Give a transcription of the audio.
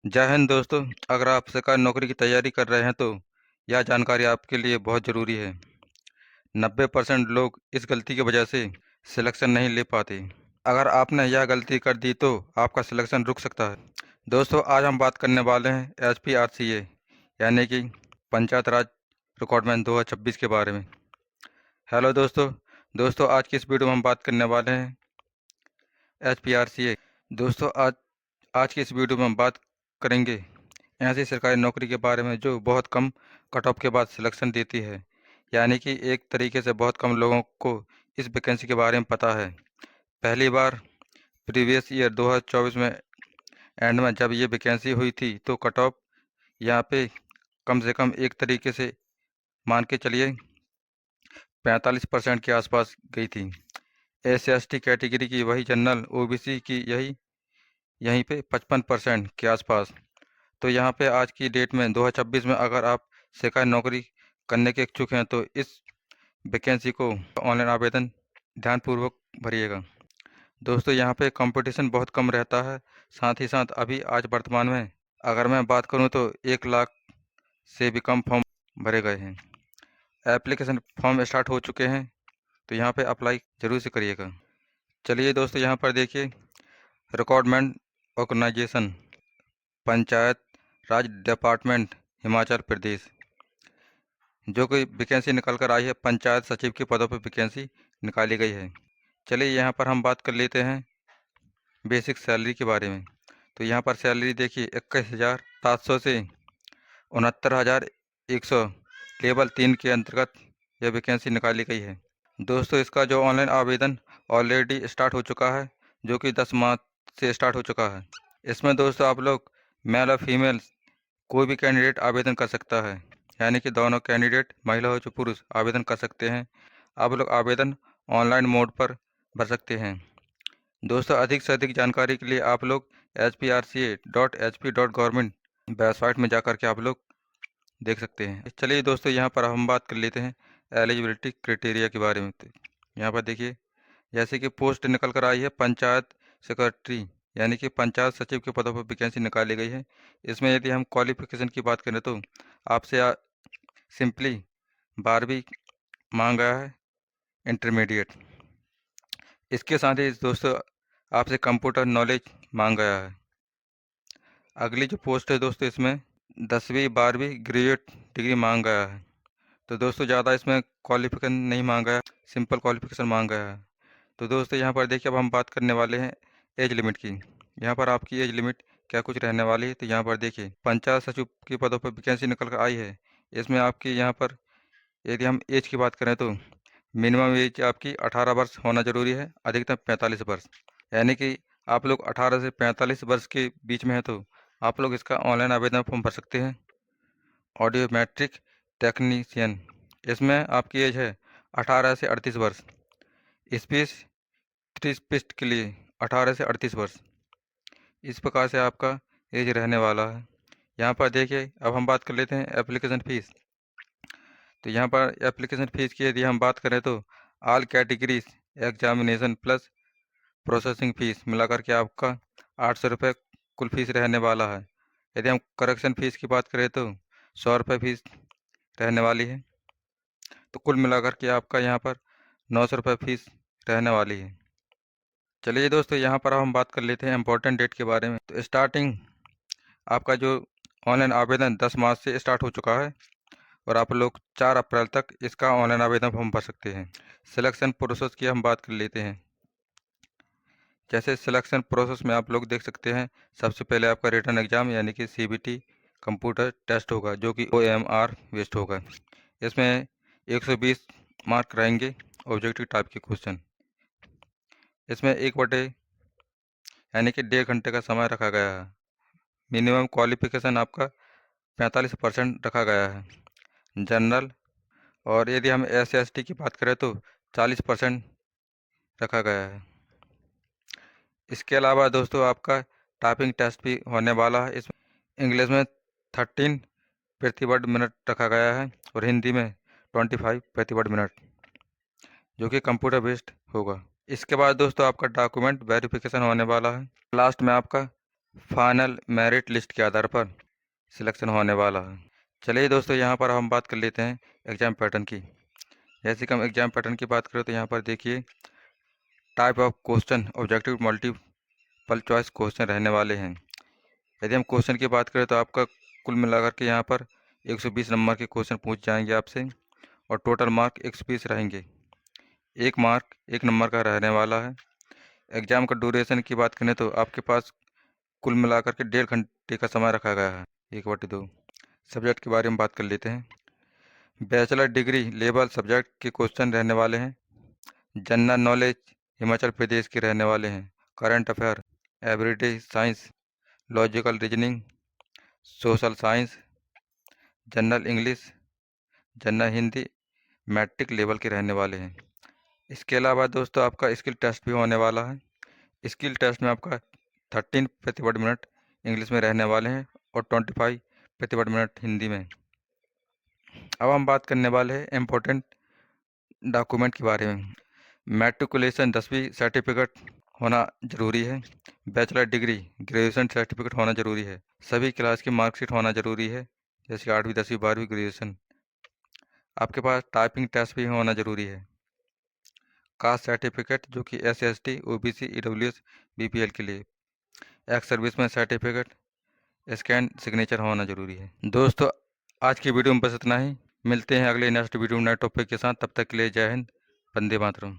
जय हिंद दोस्तों। अगर आप सरकारी नौकरी की तैयारी कर रहे हैं तो यह जानकारी आपके लिए बहुत ज़रूरी है। 90% लोग इस गलती की वजह से सिलेक्शन नहीं ले पाते। अगर आपने यह गलती कर दी तो आपका सिलेक्शन रुक सकता है। दोस्तों, आज हम बात करने वाले हैं HPRCA यानी कि पंचायत राज रिक्रूटमेंट 2026 के बारे में। हेलो दोस्तों, आज की इस वीडियो में हम बात करने वाले हैं HPRCA। दोस्तों, आज की इस वीडियो में हम बात करेंगे ऐसी सरकारी नौकरी के बारे में जो बहुत कम कट ऑफ के बाद सिलेक्शन देती है। यानी कि एक तरीके से बहुत कम लोगों को इस वैकेंसी के बारे में पता है। पहली बार प्रीवियस ईयर 2024 में एंड में जब ये वैकेंसी हुई थी तो कट ऑफ यहाँ पे कम से कम एक तरीके से मान के चलिए 45% के आसपास गई थी। SC/ST कैटेगरी की वही जनरल OBC की यहीं पे 55% के आसपास। तो यहाँ पे आज की डेट में 2026 में अगर आप सरकारी नौकरी करने के इच्छुक हैं तो इस वैकेंसी को ऑनलाइन आवेदन ध्यानपूर्वक भरिएगा। दोस्तों, यहाँ पे कंपटीशन बहुत कम रहता है। साथ ही साथ अभी आज वर्तमान में अगर मैं बात करूँ तो 1 लाख से भी कम फॉर्म भरे गए हैं। एप्लीकेशन फॉर्म स्टार्ट हो चुके हैं, तो यहाँ पे अप्लाई जरूर से करिएगा। चलिए दोस्तों, यहाँ पर देखिए रिक्रूटमेंट ऑर्गेनाइजेशन पंचायत राज डिपार्टमेंट हिमाचल प्रदेश, जो कोई वैकेंसी निकल कर आई है। पंचायत सचिव के पदों पर वैकेंसी निकाली गई है। चलिए यहाँ पर हम बात कर लेते हैं बेसिक सैलरी के बारे में। तो यहाँ पर सैलरी देखिए 21,700 से 69,100 लेवल 3 के अंतर्गत यह वैकेंसी निकाली गई है। दोस्तों, इसका जो ऑनलाइन आवेदन ऑलरेडी स्टार्ट हो चुका है, जो कि 10 मार्च से स्टार्ट हो चुका है। इसमें दोस्तों आप लोग मेल और फीमेल कोई भी कैंडिडेट आवेदन कर सकता है। यानी कि दोनों कैंडिडेट महिला हो चाहे पुरुष आवेदन कर सकते हैं। आप लोग आवेदन ऑनलाइन मोड पर भर सकते हैं। दोस्तों, अधिक से अधिक जानकारी के लिए आप लोग HPRCA.HP.Government वेबसाइट में जाकर के आप लोग देख सकते हैं। चलिए दोस्तों, यहाँ पर हम बात कर लेते हैं एलिजिबिलिटी क्राइटेरिया के बारे में। तो यहाँ पर देखिए जैसे कि पोस्ट निकल कर आई है पंचायत सेक्रेटरी यानी कि पंचायत सचिव के पदों पर वैकेंसी निकाली गई है। इसमें यदि हम क्वालिफिकेशन की बात करें तो आपसे सिंपली 12वीं मांग गया है, इंटरमीडिएट। इसके साथ ही दोस्तों आपसे कंप्यूटर नॉलेज मांग गया है। अगली जो पोस्ट है दोस्तों, इसमें 10वीं 12वीं ग्रेजुएट डिग्री मांग गया है। तो दोस्तों ज़्यादा इसमें क्वालिफिकेशन नहीं मांगा है, सिंपल क्वालिफिकेशन मांग गया है। तो दोस्तों यहाँ पर देखिए अब हम बात करने वाले हैं एज लिमिट की। यहाँ पर आपकी एज लिमिट क्या कुछ रहने वाली है। तो यहाँ पर देखिए पंचायत सचिव के पदों पर वैकेंसी निकल कर आई है। इसमें आपकी यहाँ पर यदि हम एज की बात करें तो मिनिमम एज आपकी 18 वर्ष होना जरूरी है, अधिकतम 45 वर्ष। यानी कि आप लोग 18 से 45 वर्ष के बीच में है तो आप लोग इसका ऑनलाइन आवेदन फॉर्म भर सकते हैं। ऑडियोमेट्रिक टेक्नीशियन, इसमें आपकी एज है 18 से 38 वर्ष। स्पीच थेरेपिस्ट के लिए 18 से 38 वर्ष। इस प्रकार से आपका एज रहने वाला है। यहाँ पर देखिए अब हम बात कर लेते हैं एप्लीकेशन फ़ीस। तो यहाँ पर एप्लीकेशन फ़ीस की यदि हम बात करें तो all categories examination plus processing fees मिलाकर के आपका 800 रुपये कुल फ़ीस रहने वाला है। यदि हम करेक्शन फ़ीस की बात करें तो 100 रुपये फ़ीस रहने वाली है। तो कुल मिलाकर के आपका यहाँ पर 900 रुपये फ़ीस रहने वाली है। चलिए दोस्तों, यहाँ पर हम बात कर लेते हैं इम्पोर्टेंट डेट के बारे में। तो स्टार्टिंग आपका जो ऑनलाइन आवेदन 10 मार्च से स्टार्ट हो चुका है और आप लोग 4 अप्रैल तक इसका ऑनलाइन आवेदन फॉर्म भर सकते हैं। सिलेक्शन प्रोसेस की हम बात कर लेते हैं। जैसे सिलेक्शन प्रोसेस में आप लोग देख सकते हैं, सबसे पहले आपका रिटन एग्ज़ाम यानी कि CBT कंप्यूटर टेस्ट होगा, जो कि OMR बेस्ड होगा। इसमें 120 मार्क रहेंगे, ऑब्जेक्टिव टाइप के क्वेश्चन। इसमें 1/, यानी कि 1.5 घंटे का समय रखा गया है। मिनिमम क्वालिफिकेशन आपका 45% रखा गया है जनरल। और यदि हम SC/ST की बात करें तो 40% रखा गया है। इसके अलावा दोस्तों आपका टाइपिंग टेस्ट भी होने वाला है। इसमें इंग्लिश में 13 प्रति वर्ड मिनट रखा गया है और हिंदी में 25 प्रति वर्ड मिनट, जो कि कंप्यूटर बेस्ड होगा। इसके बाद दोस्तों आपका डॉक्यूमेंट वेरिफिकेशन होने वाला है। लास्ट में आपका फाइनल मेरिट लिस्ट के आधार पर सिलेक्शन होने वाला है। चलिए दोस्तों, यहाँ पर हम बात कर लेते हैं एग्ज़ाम पैटर्न की। जैसे कि हम एग्ज़ाम पैटर्न की बात करें तो यहाँ पर देखिए, type of question objective multiple choice question रहने वाले हैं। यदि हम क्वेश्चन की बात करें तो आपका कुल मिलाकर के यहाँ पर 120 नंबर के क्वेश्चन पूछ जाएंगे आपसे, और टोटल मार्क 120 रहेंगे। एक नंबर का रहने वाला है। एग्ज़ाम का ड्यूरेशन की बात करें तो आपके पास कुल मिलाकर के 1.5 घंटे का समय रखा गया है। 1/2 सब्जेक्ट के बारे में बात कर लेते हैं। बैचलर डिग्री लेवल सब्जेक्ट के क्वेश्चन रहने वाले हैं। जनरल नॉलेज हिमाचल प्रदेश के रहने वाले हैं। Current affair, everyday science, logical reasoning, social science, general English, general Hindi, matric level के रहने वाले हैं। इसके अलावा दोस्तों आपका स्किल टेस्ट भी होने वाला है। स्किल टेस्ट में आपका 13 प्रति वर्ड मिनट इंग्लिश में रहने वाले हैं और 25 प्रति वर्ड मिनट हिंदी में। अब हम बात करने वाले हैं इम्पोर्टेंट डॉक्यूमेंट के बारे में। मैट्रिकुलेशन 10वीं सर्टिफिकेट होना ज़रूरी है। बैचलर डिग्री ग्रेजुएशन सर्टिफिकेट होना ज़रूरी है। सभी क्लास की मार्कशीट होना ज़रूरी है, जैसे 8वीं 10वीं 12वीं ग्रेजुएशन। आपके पास टाइपिंग टेस्ट भी होना ज़रूरी है। कास्ट सर्टिफिकेट जो कि SC ST OBC EWS BPL के लिए। Ex serviceman certificate, scan signature होना ज़रूरी है। दोस्तों आज की वीडियो में बस इतना ही। मिलते हैं अगले नेक्स्ट वीडियो नए टॉपिक के साथ। तब तक के लिए जय हिंद, वंदे मातरम।